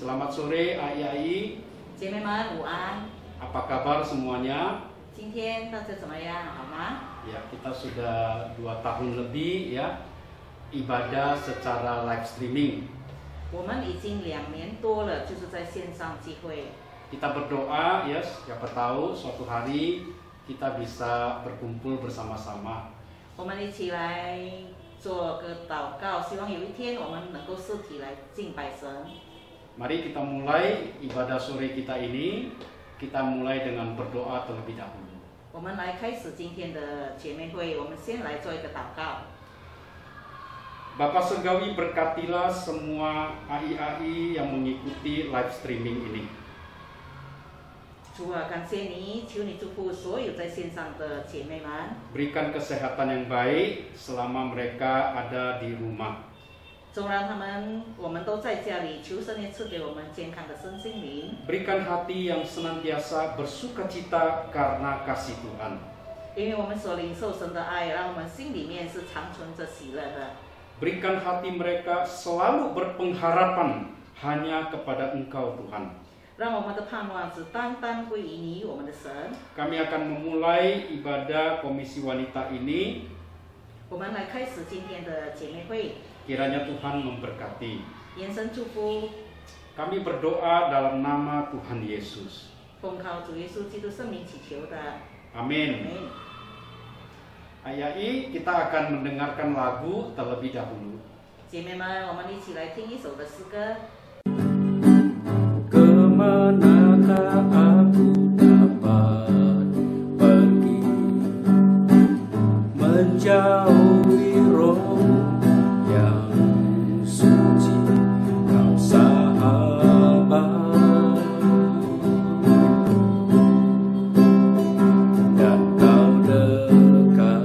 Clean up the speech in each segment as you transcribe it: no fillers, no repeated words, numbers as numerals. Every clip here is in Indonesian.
Selamat sore Ai-Ai. 姐妹们午安， Apa kabar semuanya? 今天大家怎么样？好吗？ Ya, kita sudah 2 tahun lebih ya ibadah secara live streaming. 我们已经2年多了，就是在线上聚会。 Kita berdoa ya, siapa tahu suatu hari kita bisa berkumpul bersama-sama. 我们一起来做个祷告，希望有一天我们能够实体来敬拜神。 Mari kita mulai ibadah sore kita ini. Kita mulai dengan berdoa terlebih dahulu. 我们来开始今天的姐妹会，我们先来做一个祷告。 Bapak Surgawi, berkatilah semua Ai-Ai yang mengikuti live streaming ini. 主啊，感谢你，求你祝福所有在线上的姐妹们， Berikan kesehatan yang baik selama mereka ada di rumah. 纵然我们都在家里，求神也赐给我们健康的身心灵， Berikan hati yang senantiasa bersukacita karena kasih Tuhan. 因为我们所领受神的爱，让我们心里面是长存着喜乐的。 Berikan hati mereka selalu berpengharapan hanya kepada Engkau Tuhan. 让我们的盼望只单单归于你，我们的神。 Kami akan memulai ibadah Komisi Wanita ini. 我们来开始今天的姐妹会， Kiranya Tuhan memberkati. 延伸祝福， Kami berdoa dalam nama Tuhan Yesus. 奉靠主耶稣基督圣名祈求的。 Amin. Ai-Ai, kita akan mendengarkan lagu terlebih dahulu. 姐妹们，我们一起来听一首的诗歌。 Kemanakah aku dapat pergi menjauhi rohmu yang suci, kau sahabat, dan kau dekat.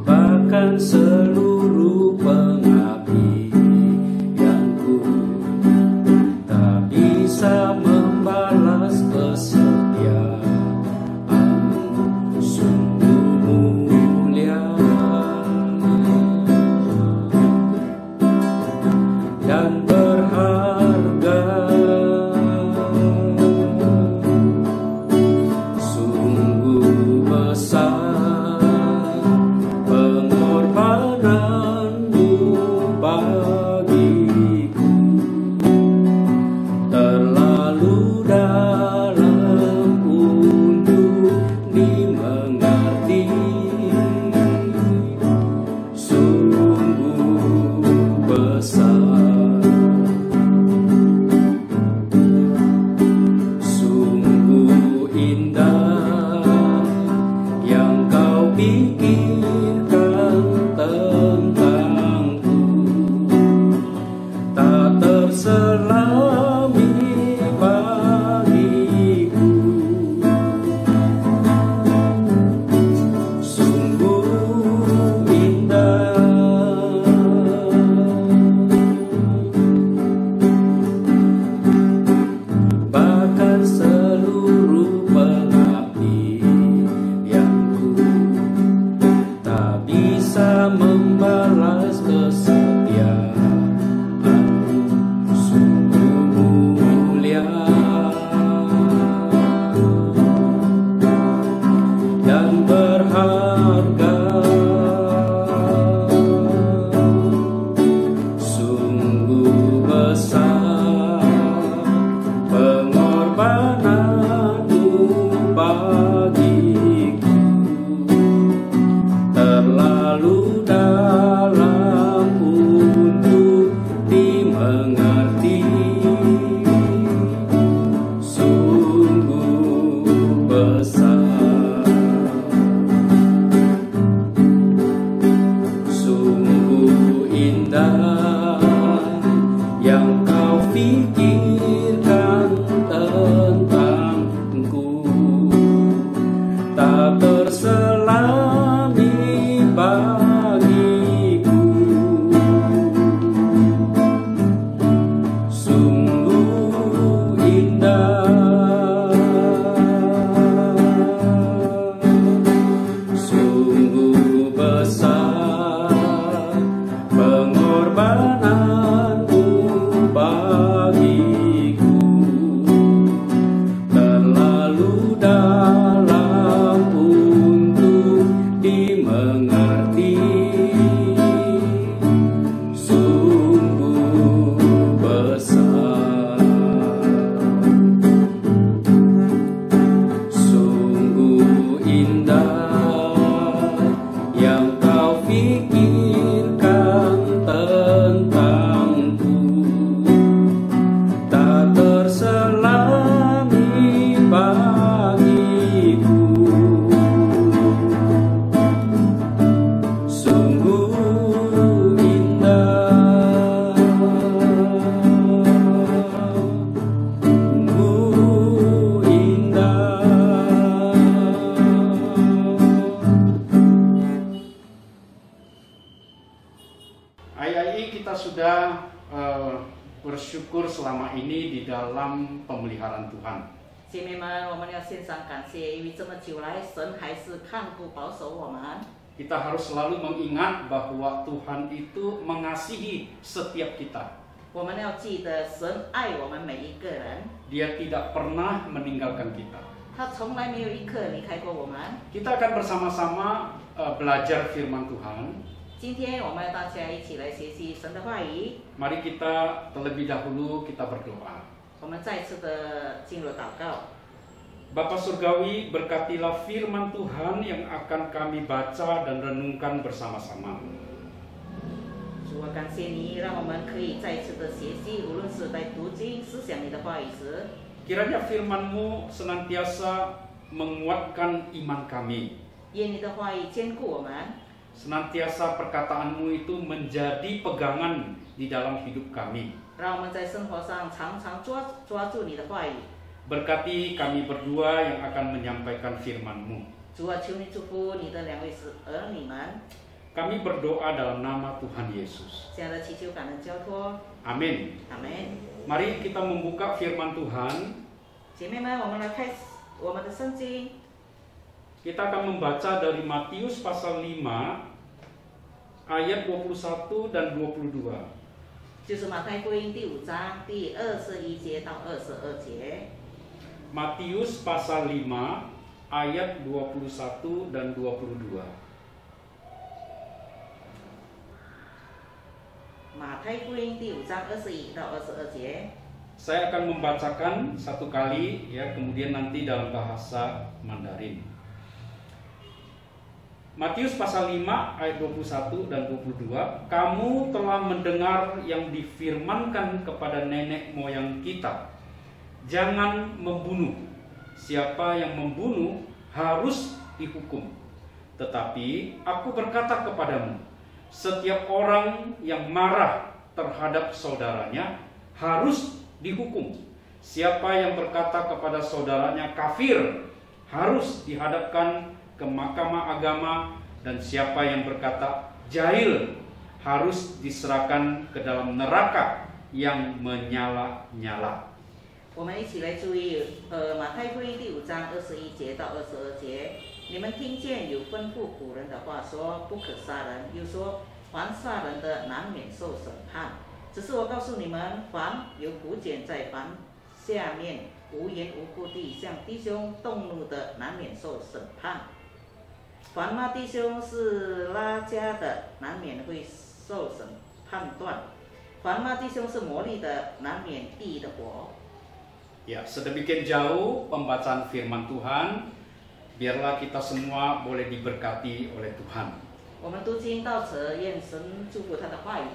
Bahkan seluruh pengabdianku tak bisa membalas kesetiaanmu, sungguh mulia dan berharga, sungguh besar pengorbananmu. Ayai kita sudah bersyukur selama ini di dalam pemeliharaan Tuhan. 姐妹们，我们要献上感谢，因为这么久来，神还是看顾保守我们。 Kita harus selalu mengingat bahwa Tuhan itu mengasihi setiap kita. 我们要记得，神爱我们每一个人， Dia tidak pernah meninggalkan kita. 他从来没有一刻离开过我们。 Kita akan bersama-sama belajar firman Tuhan. 今天我们大家一起来学习神的话语。 Mari kita terlebih dahulu kita berdoa. 我们再次的进入祷告。 Bapa Surgawi, berkatilah firman Tuhan yang akan kami baca dan renungkan bersama-sama. 主啊，感谢你，让我们可以再次的学习，无论是在读经、思想你的话语时， Kiranya firman-Mu senantiasa menguatkan iman kami. 愿你的话语坚固我们， Senantiasa perkataan-Mu itu menjadi pegangan di dalam hidup kami. 让我们在生活上常常抓住你的话语。 Berkati kami berdua yang akan menyampaikan firman-Mu. 主啊，求你祝福你的两位儿女们， Kami berdoa dalam nama Tuhan Yesus. 这样的祈求感恩交托。 Amin. 阿门。 Mari kita membuka firman Tuhan. 姐妹们，我们来开始我们的圣经。 Kita akan membaca dari Matius pasal 5 ayat 21 dan 22. 就是马太福音第5章第21节到22节。 Matius pasal 5 ayat 21 dan 22. 马太福音第5章21到22节。 Saya akan membacakan satu kali ya, kemudian nanti dalam bahasa Mandarin. Matius pasal 5 ayat 21 dan 22. Kamu telah mendengar yang difirmankan kepada nenek moyang kita. Jangan membunuh. Siapa yang membunuh harus dihukum. Tetapi aku berkata kepadamu, setiap orang yang marah terhadap saudaranya harus dihukum. Siapa yang berkata kepada saudaranya kafir harus dihadapkan ke mahkamah agama, dan siapa yang berkata jahil harus diserahkan ke dalam neraka yang menyala-nyala. 我们一起来注意，马太福音第5章21节到22节。你们听见有吩咐古人的话说，不可杀人，又说凡杀人的难免受审判。只是我告诉你们，凡有古简在房下面无缘无故地向弟兄动怒的，难免受审判。 凡骂弟兄是拉家的，难免会受审判断；凡骂弟兄是魔力的，难免地狱的火。 Ya, sedemikian jauh pembacaan firman Tuhan. Biarlah kita semua boleh diberkati oleh Tuhan. 我们读经到此，愿神祝福他的话语。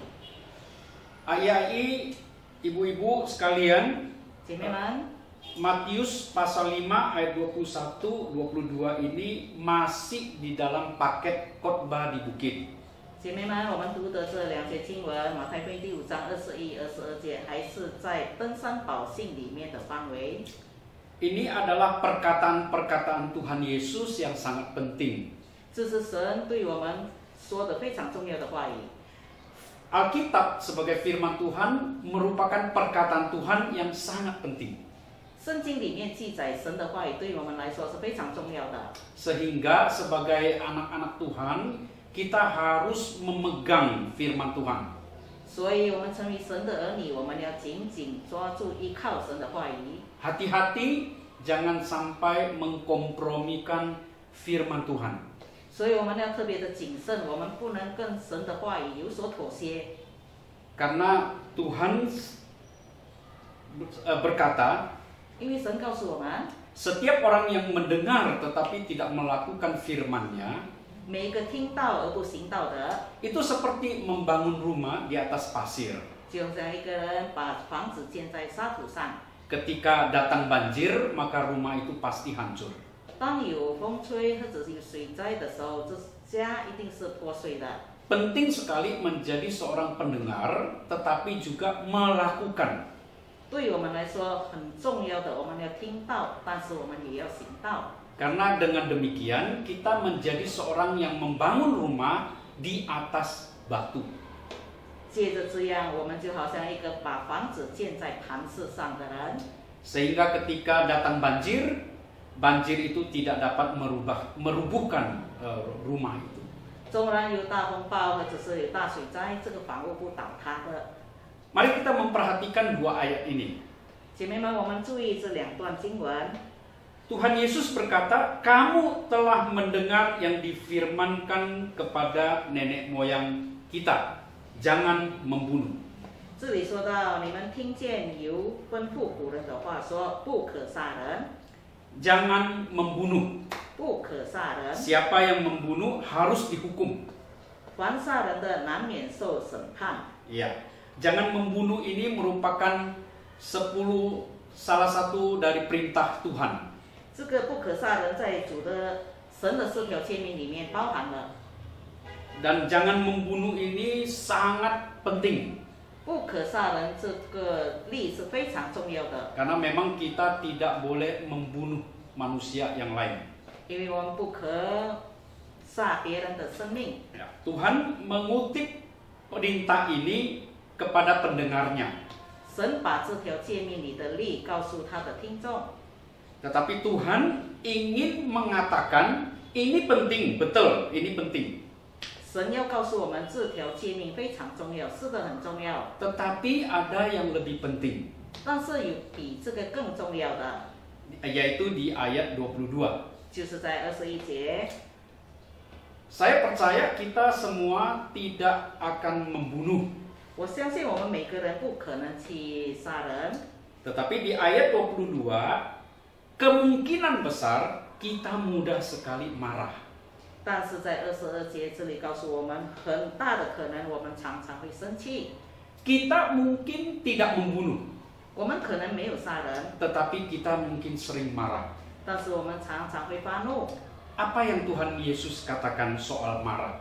Ayai, ibu-ibu sekalian, 姐妹们， Matius pasal 5 ayat 21-22 ini masih di dalam paket khotbah di bukit. 姐妹们，我们读的这2节经文，马太福音第5章21、22节，还是在登山宝训里面的范围。 Ini adalah perkataan-perkataan Tuhan Yesus yang sangat penting. 这是神对我们说的非常重要的话语。 Alkitab sebagai firman Tuhan merupakan perkataan Tuhan yang sangat penting. 圣经里面记载神的话语，对我们来说是非常重要的。 Sehingga sebagai anak-anak Tuhan, kita harus memegang firman Tuhan. 所以，我们成为神的儿女，我们要紧紧抓住依靠神的话语。 Hati-hati jangan sampai mengkompromikan firman Tuhan. 所以，我们要特别的谨慎，我们不能跟神的话语有所妥协。 Karena Tuhan berkata, 因为神告诉我们， setiap orang yang mendengar tetapi tidak melakukan firman-Nya, 每一个听到而不行道的， itu seperti membangun rumah di atas pasir. 就像一个人把房子建在沙土上， Ketika datang banjir, maka rumah itu pasti hancur. 当有风吹或者是有水灾的时候，这家一定是破碎的。 Penting sekali menjadi seorang pendengar, tetapi juga melakukan. 对我们来说很重要的，我们要听到，但是我们也要行道。 Karena dengan demikian kita menjadi seorang yang membangun rumah di atas batu. 借着这样，我们就好像一个把房子建在磐石上的人， Sehingga ketika datang banjir, banjir itu tidak dapat merubuhkan rumah itu. 纵然有大风暴或者是有大水灾，这个房屋不倒塌的。 Mari kita memperhatikan dua ayat ini. 姐妹们，我们注意这两段经文。 Tuhan Yesus berkata, kamu telah mendengar yang difirmankan kepada nenek moyang kita, jangan membunuh. 这里说到，你们听见有吩咐古人的话说，不可杀人， Jangan membunuh. 不可杀人。 Siapa yang membunuh harus dihukum. 凡杀人的难免受审判。 Ya, jangan membunuh ini merupakan salah satu dari perintah Tuhan. 这个不可杀人在主的神的10条诫命里面包含了。 Dan jangan membunuh ini sangat penting. 不可杀人这个例是非常重要的， Karena memang kita tidak boleh membunuh manusia yang lain. 因为我们不可杀别人的生命。 Ya, Tuhan mengutip perintah ini kepada pendengarnya. 神把这条诫命里的例告诉他的听众。 Tetapi Tuhan ingin mengatakan ini penting, betul, ini penting. 神要告诉我们这条诫命非常重要，是的，很重要。 Tetapi ada yang lebih penting, 但是有比这个更重要的， yaitu di ayat 22. 就是在21节。 Saya percaya kita semua tidak akan membunuh. 我相信我们每个人不可能去杀人， Tetapi di ayat 22, kemungkinan besar kita mudah sekali marah. 但是在22节这里告诉我们，很大的可能我们常常会生气。 Kita mungkin tidak membunuh, 我们可能没有杀人， tetapi kita mungkin sering marah. 但是我们常常会发怒。 Apa yang Tuhan Yesus katakan soal marah?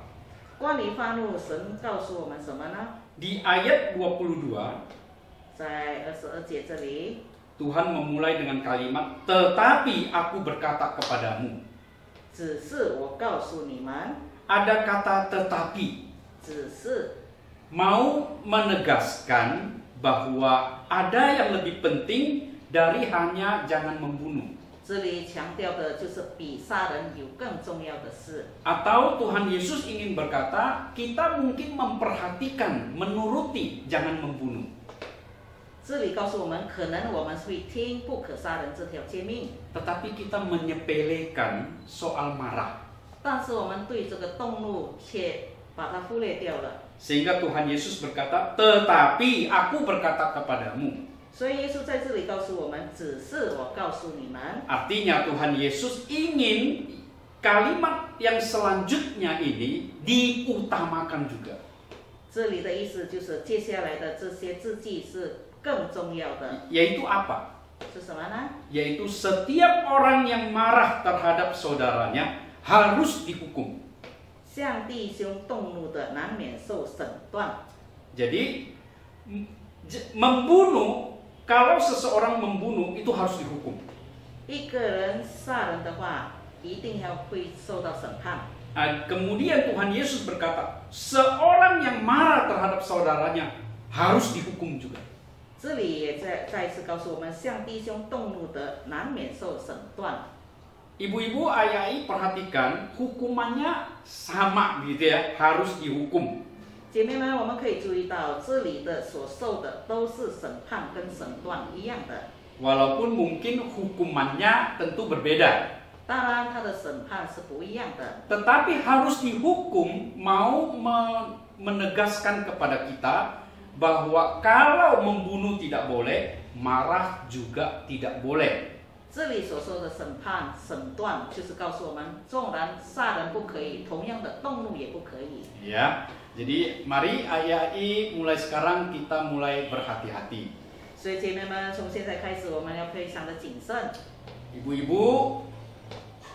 关于发怒，神告诉我们什么呢？ Di ayat 22, 在22节这里， Tuhan memulai dengan kalimat, tetapi aku berkata kepadamu. 只是我告诉你们， Ada kata tetapi, 只是 mau menegaskan bahwa ada yang lebih penting dari hanya jangan membunuh. 这里强调的就是比杀人有更重要的事。 Atau Tuhan Yesus ingin berkata, kita mungkin memperhatikan, menuruti jangan membunuh. 这里告诉我们，可能我们会听不可杀人这条诫命， Tetapi kita menyepelekan soal marah. 但是我们对这个动怒却把它忽略掉了。 Sehingga Tuhan Yesus berkata, tetapi aku berkata kepadamu. 所以耶稣在这里告诉我们，只是我告诉你们。 Artinya Tuhan Yesus ingin kalimat yang selanjutnya ini diutamakan juga. 这里的意思就是接下来的这些字句是更重要的， Yaitu apa? 是什么呢？ Yaitu setiap orang yang marah terhadap saudaranya harus dihukum. 向弟兄动怒的，难免受审断。 Jadi membunuh, kalau seseorang membunuh itu harus dihukum. 一个人杀人的话，一定会受到审判。 Kemudian Tuhan Yesus berkata, seorang yang marah terhadap saudaranya harus dihukum juga. 这里也再一次告诉我们，向弟兄动怒的，难免受审断。 Ibu-ibu, ayah, perhatikan hukumannya sama gitu ya, harus dihukum. 姐妹们，我们可以注意到，这里的所受的都是审判跟审断一样的。 Walaupun mungkin hukumannya tentu berbeda. 当然，他的审判是不一样的。 Tetapi harus dihukum, mau menegaskan kepada kita bahwa kalau membunuh tidak boleh, marah juga tidak boleh. 这里所说的审判、审断，就是告诉我们，纵然杀人不可以，同样的动怒也不可以。 Ya, jadi mari ayai mulai sekarang kita mulai berhati-hati. 所以姐妹们，从现在开始，我们要非常的谨慎。 Ibu-ibu,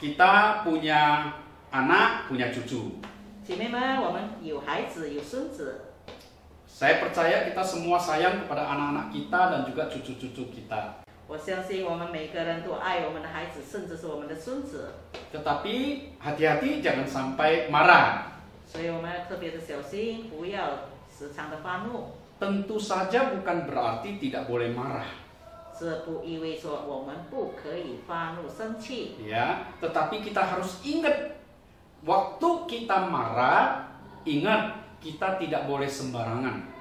kita punya anak, punya cucu. 姐妹们，我们有孩子，有孙子。 Saya percaya kita semua sayang kepada anak-anak kita dan juga cucu-cucu kita. 我相信我们每个人都爱我们的孩子，甚至是我们的孙子。 Tetapi hati-hati jangan sampai marah. 所以我们要特别的小心，不要时常的发怒。 Tentu saja bukan berarti tidak boleh marah. 这不意味着我们不可以发怒生气， Ya, tetapi kita harus ingat waktu kita marah, ingat kita tidak boleh sembarangan.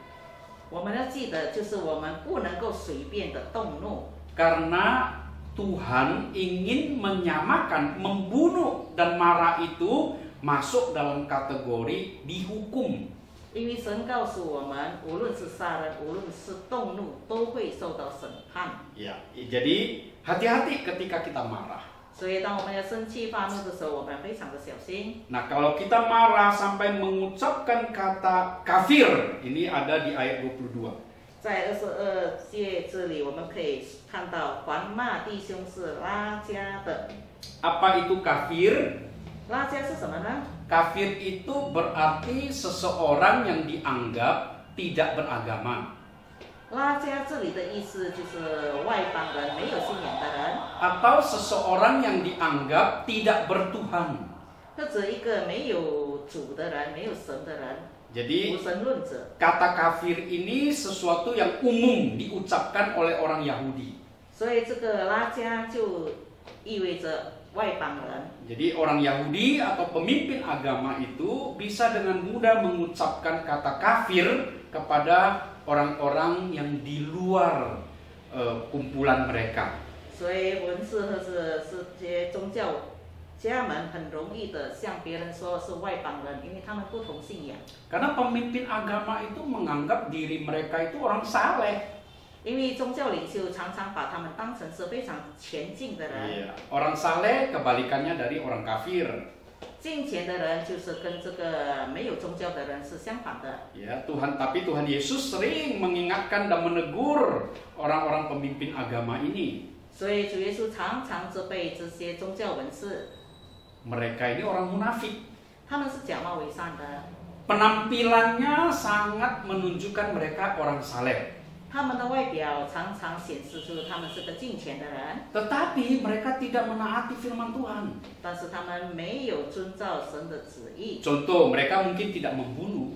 我们要记得，就是我们不能够随便的动怒， Karena Tuhan ingin menyamakan membunuh dan marah itu masuk dalam kategori dihukum. 因为神告诉我们，无论是杀人，无论是动怒，都会受到审判。 Ya, jadi hati-hati ketika kita marah. 所以，当我们要生气发怒的时候，我们要非常的小心。 Nah, kalau kita marah sampai mengucapkan kata kafir, ini ada di ayat 22. 在22节这里，我们可以看到，凡骂弟兄是拉加的。 Apa itu kafir? 拉加是什么呢？ Kafir itu berarti seseorang yang dianggap tidak beragama. 拉加这里的意思就是外邦人，没有信仰的人， Atau seseorang yang dianggap tidak bertuhan. 或者一个没有主的人，没有神的人， Jadi 无神论者。 kata kafir ini sesuatu yang umum diucapkan oleh orang Yahudi. 所以这个拉加就意味着外邦人。 Jadi orang Yahudi atau pemimpin agama itu bisa dengan mudah mengucapkan kata kafir kepada orang-orang yang di luar kumpulan mereka. 所以文士或者是这些宗教家们很容易的向别人说是外邦人，因为他们不同信仰。 Karena pemimpin agama itu menganggap diri mereka itu orang saleh. 因为宗教领袖常常把他们当成是非常前进的人。 Orang saleh kebalikannya dari orang kafir. 敬虔的人就是跟这个没有宗教的人是相反的。 Ya, tapi Tuhan Yesus sering mengingatkan dan menegur orang-orang pemimpin agama ini. 所以主耶稣常常责备这些宗教文士， Mereka ini orang munafik. 他们是假冒伪善的， Penampilannya sangat menunjukkan mereka orang saleh. 他们的外表常常显示出他们是个敬虔的人， Tetapi mereka tidak menaati firman Tuhan. 但是他们没有遵照神的旨意。 Contoh, mereka mungkin tidak membunuh.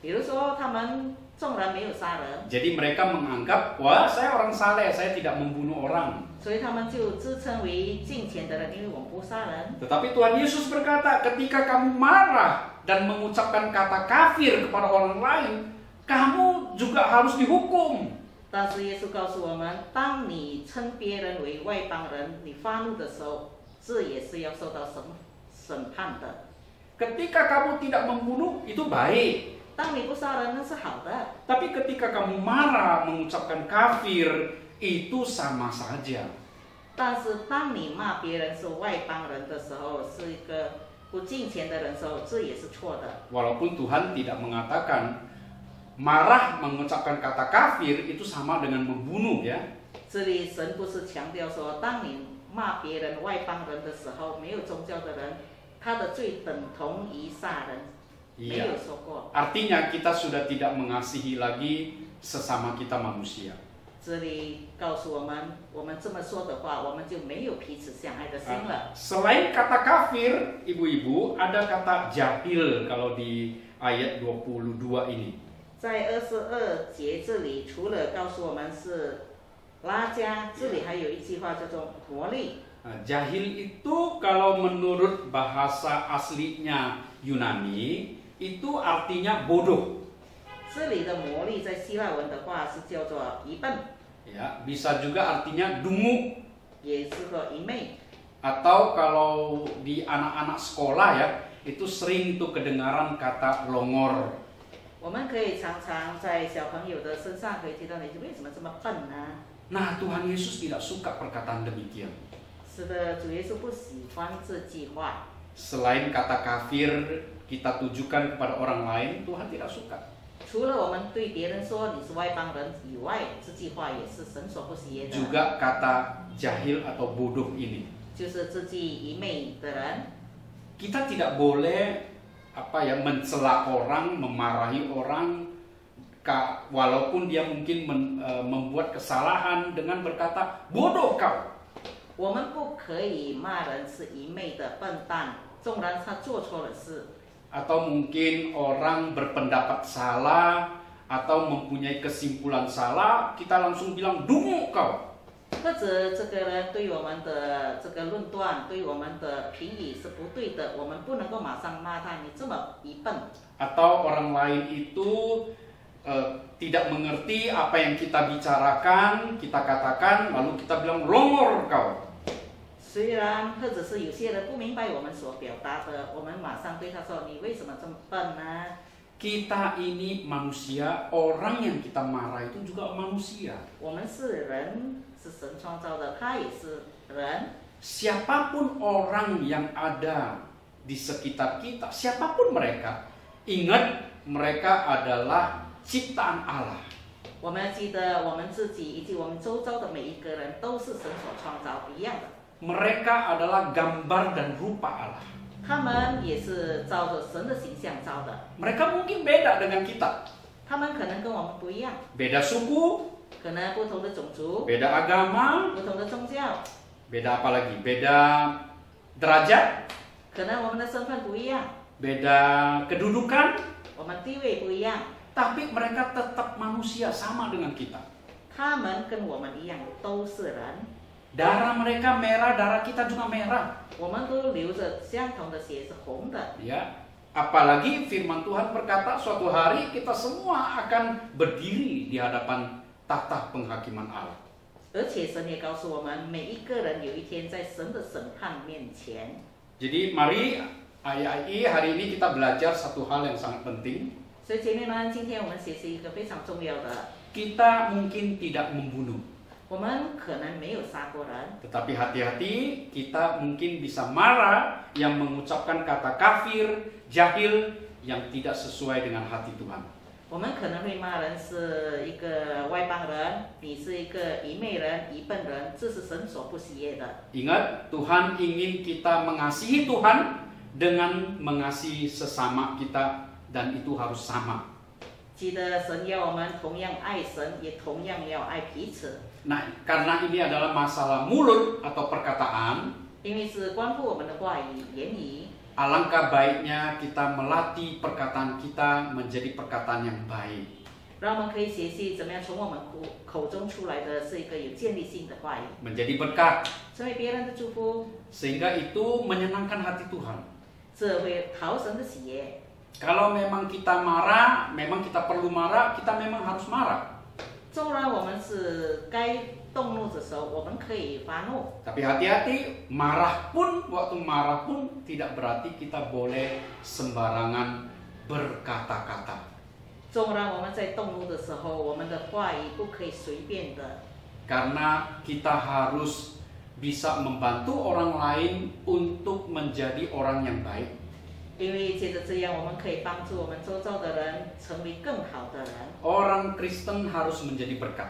比如说，他们纵然没有杀人， Jadi mereka menganggap, wah saya orang saleh, saya tidak membunuh orang. 所以他们就自称为敬虔的人，因为我们不杀人。 Tetapi Tuhan Yesus berkata, ketika kamu marah dan mengucapkan kata kafir kepada orang lain, kamu juga harus dihukum. 但是耶稣告诉我们，当你称别人为外邦人，你发怒的时候，这也是要受到审判的。 Ketika kamu tidak membunuh, itu baik. 当你不杀人，那是好的。 Tapi ketika kamu marah mengucapkan kafir, itu sama saja. 但是当你骂别人是外邦人的时候，是一个不敬虔的人的时候，这也是错的。 Walaupun Tuhan tidak mengatakan marah mengucapkan kata kafir itu sama dengan membunuh ya. 这里神不是强调说，当你骂别人外邦人的时候，没有宗教的人，他的罪等同于杀人，没有说过。 Artinya kita sudah tidak mengasihi lagi sesama kita manusia. 这里告诉我们，我们这么说的话，我们就没有彼此相爱的心了。 Selain kata kafir, ibu-ibu, ada kata jahil kalau di ayat 22 ini. 在22节这里，除了告诉我们是拉加，这里还有一句话叫做魔力。 Jahil itu kalau menurut bahasa aslinya Yunani, itu artinya bodoh. 这里的魔力在希腊文的话是叫做愚笨， Ya, bisa juga artinya dungu. 也是个愚昧。 Atau kalau di anak-anak sekolah ya, itu sering tuh kedengaran kata longor. 我们可以常常在小朋友的身上可以听到你为什么这么笨呢？ Nah, Tuhan Yesus tidak suka perkataan demikian. 是的，主耶稣不喜欢这句话。 Selain kata kafir kita tujukan kepada orang lain, Tuhan tidak suka. 除了我们对别人说你是外邦人以外，这句话也是神所不喜悦的。 Juga kata jahil atau bodoh ini. 就是这句愚昧的人， Kita tidak boleh mencela orang, memarahi orang, walaupun dia mungkin membuat kesalahan dengan berkata bodoh kau. 我们不可以骂人是愚昧的笨蛋，纵然他做错了事， atau mungkin orang berpendapat salah atau mempunyai kesimpulan salah, kita langsung bilang dungu kau. 或者这个人对我们的这个论断，对我们的评语是不对的，我们不能够马上骂他，你这么愚笨。 Atau orang lain itu tidak mengerti apa yang kita bicarakan, kita katakan, lalu kita bilang longor kau. 虽然或者是有些人不明白我们所表达的，我们马上对他说：“你为什么这么笨呢？” Kita ini manusia, orang yang kita marah itu juga manusia. 我们是人，是神创造的，他也是人。 Siapapun orang yang ada di sekitar kita, siapapun mereka, ingat mereka adalah ciptaan Allah. 我们要记得，我们自己以及我们周遭的每一个人都是神所创造一样的。 Mereka adalah gambar dan rupa Allah. 他们也是照着神的形象造的。 Mereka mungkin beda dengan kita. 他们可能跟我们不一样， Beda suku, 可能不同的种族、 beda agama, 不同的宗教， beda apa lagi? Beda derajat, 可能我们的身份不一样， beda kedudukan, 我们地位不一样。 tapi mereka tetap manusia sama dengan kita. 他们跟我们一样，都是人。 Darah mereka merah, darah kita juga merah. 我们都流着相同的血，是红的。 Ya, apalagi firman Tuhan berkata suatu hari kita semua akan berdiri di hadapan tahta penghakiman Allah. 而且神也告诉我们，每一个人有一天在神的审判面前。 Jadi mari ayai hari ini kita belajar satu hal yang sangat penting. 所以姐妹们，今天我们学习一个非常重要的。 Kita mungkin tidak membunuh. 我们可能没有杀过人， Tetapi hati-hati, kita mungkin bisa marah yang mengucapkan kata kafir, jahil yang tidak sesuai dengan hati Tuhan. 我们可能会骂人是一个外邦人，你是一个愚昧人、愚笨人，这是神所不喜悦的。 Ingat, Tuhan ingin kita mengasihi Tuhan dengan mengasihi sesama kita, dan itu harus sama. 记得神要我们同样爱神，也同样要爱彼此。 Nah, karena ini adalah masalah mulut atau perkataan, 因为是关乎我们的话语、言语， alangkah baiknya kita melatih perkataan kita menjadi perkataan yang baik. 让我们可以学习怎么样从我们口中出来的是一个有建立性的话语， Menjadi berkat, 成为别人的祝福， sehingga itu menyenangkan hati Tuhan. 这会讨神的喜悦。 Kalau memang kita marah, memang kita perlu marah, kita memang harus marah. 纵然我们是该动怒的时候，我们可以发怒。 Tapi hati-hati, waktu marah pun tidak berarti kita boleh sembarangan berkata-kata. 纵然我们在动怒的时候，我们的话语不可以随便的， Karena kita harus bisa membantu orang lain untuk menjadi orang yang baik. 因为接着这样，我们可以帮助我们周遭的人成为更好的人。 Orang Kristen harus menjadi berkat.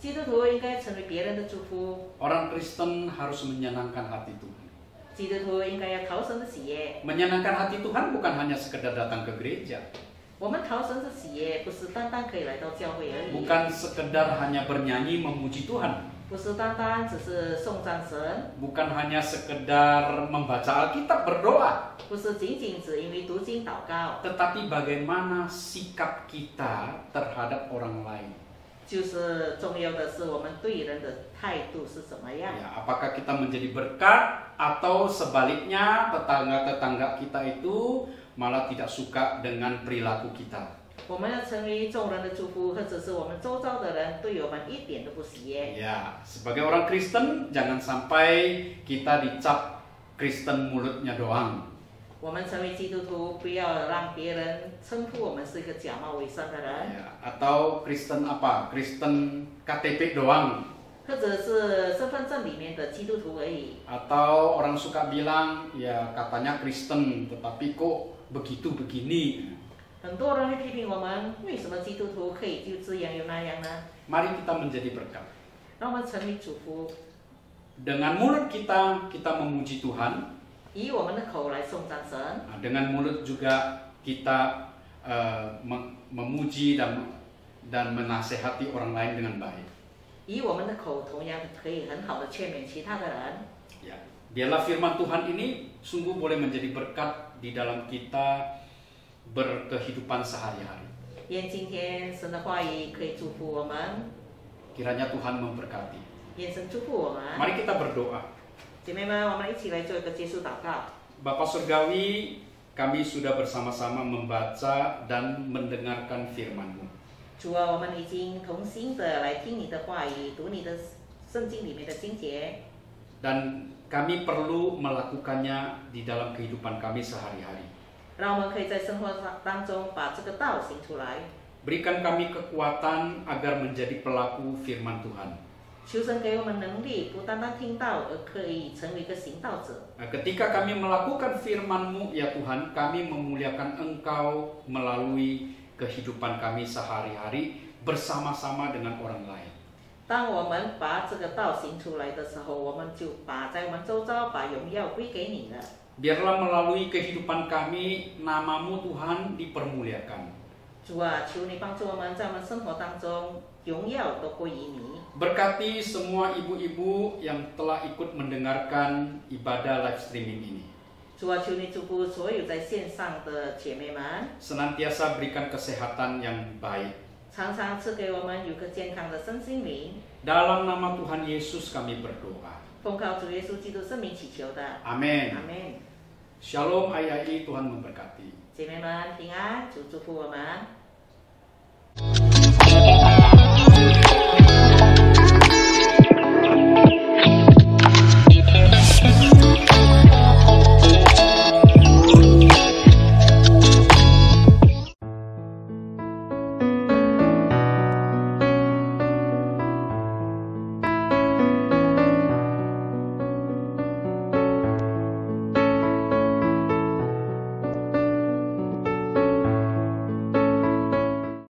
基督徒应该成为别人的祝福， Orang Kristen harus menyenangkan hati Tuhan. 基督徒应该要讨神的喜悦。 Menyenangkan hati Tuhan bukan hanya sekedar datang ke gereja. 我们讨神的喜悦，不是单单可以来到教会而已， Bukan sekedar hanya bernyanyi memuji Tuhan. 不是单单只是颂赞神， Bukan hanya sekedar membaca Alkitab berdoa. 不是仅仅只因为读经祷告， Tetapi bagaimana sikap kita terhadap orang lain. 就是重要的是我们对人的态度是怎么样。 Ya, apakah kita menjadi berkat atau sebaliknya tetangga-tetangga kita itu malah tidak suka dengan perilaku kita. 我们要成为众人的祝福，或者是我们周遭的人对我们一点都不喜悦。 Ya, sebagai orang Kristen jangan sampai kita dicap Kristen mulutnya doang. 我们成为基督徒，不要让别人称呼我们是一个假冒伪善的人， Ya, atau Kristen apa? Kristen KTP doang. 或者是身份证里面的基督徒而已。 Atau orang suka bilang, ya katanya Kristen, tetapi kok begitu begini. 很多人会批评我们，为什么基督徒可以就这样又那样呢？ Mari kita menjadi berkat. 让我们成为祝福， Dengan mulut kita memuji Tuhan. 以我们的口来颂赞神， Nah, dengan mulut juga kita memuji dan menasehati orang lain dengan baik. 以我们的口同样可以很好的劝勉其他的人。 Ya, biarlah firman Tuhan ini sungguh boleh menjadi berkat di dalam kita berkehidupan sehari-hari. 愿今天神的话语可以祝福我们， Kiranya Tuhan memberkati. 愿神祝福我们。 Mari kita berdoa. 姐妹们，我们一起来做一个结束祷告。 Bapa Surgawi, kami sudah bersama-sama membaca dan mendengarkan firman-Mu. 主啊，我们已经同心的来听你的话语，读你的圣经里面的经节， Dan kami perlu melakukannya di dalam kehidupan kami sehari-hari. 让我们可以在生活当中把这个道行出来。 Berikan kami kekuatan agar menjadi pelaku firman Tuhan. 求神给我们能力，不单单听到，而可以成为一个行道者。 Ketika kami melakukan firman-Mu, ya Tuhan, kami memuliakan Engkau melalui kehidupan kami sehari-hari bersama-sama dengan orang lain. 当我们把这个道行出来的时候，我们就把在我们周遭把荣耀归给你了。 Biarlah melalui kehidupan kami, nama-Mu Tuhan dipermuliakan. 主啊，求你帮助我们在我们生活当中，荣耀都归于你。 Berkati semua ibu-ibu yang telah ikut mendengarkan ibadah live streaming ini. 主啊，求你祝福所有在线上的姐妹们， Senantiasa berikan kesehatan yang baik. 常常赐给我们有个健康的身心灵。 Dalam nama Tuhan Yesus kami berdoa. 奉靠主耶稣基督圣名祈求的， Amin. 阿门。 Shalom ayai, Tuhan memberkati. 姐妹们平安，主祝福我们。